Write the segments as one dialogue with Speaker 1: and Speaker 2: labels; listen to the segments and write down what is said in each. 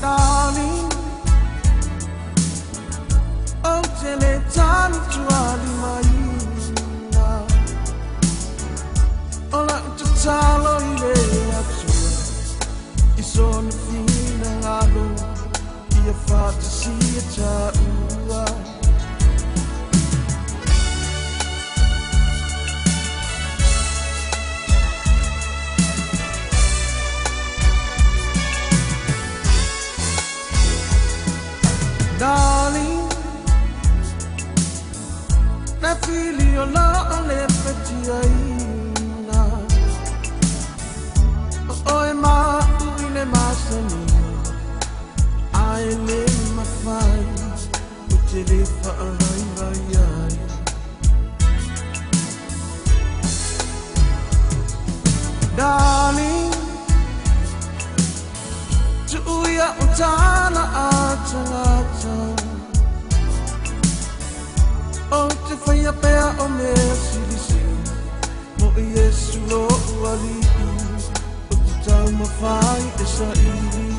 Speaker 1: Darling, oh, tell it, time to Ali Mayuna. All I to tell you, it's on the field and I know you're far to see it. Darling, I feel your love and lepetiaina. Oh, ma, in a masani, I live my fight, but you live for a ride. Darling, Juya utana atanga. Oh, te fai a pea o me sirisi, mo Yesu lo wali, o te tau mawhai e sa iri.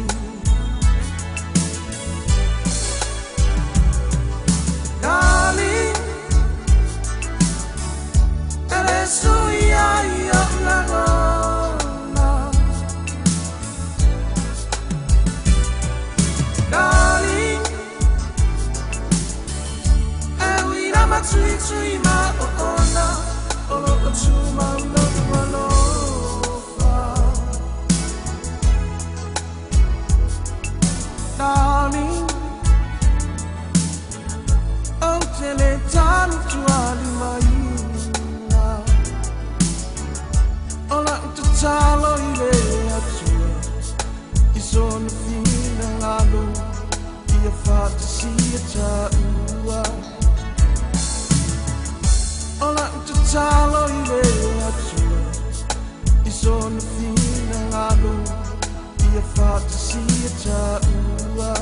Speaker 1: Darling, ere suia I o lagona. Darling, Sweet ma ona, olo chuma no malofa. Darling, oh tele tanu tu ali mayuna. Ola tu talo ile atu, iso no fina lalo, ia fata si ata ua. Ola tu talo ile atu, iso no fina lalo, ia fata si ata ua.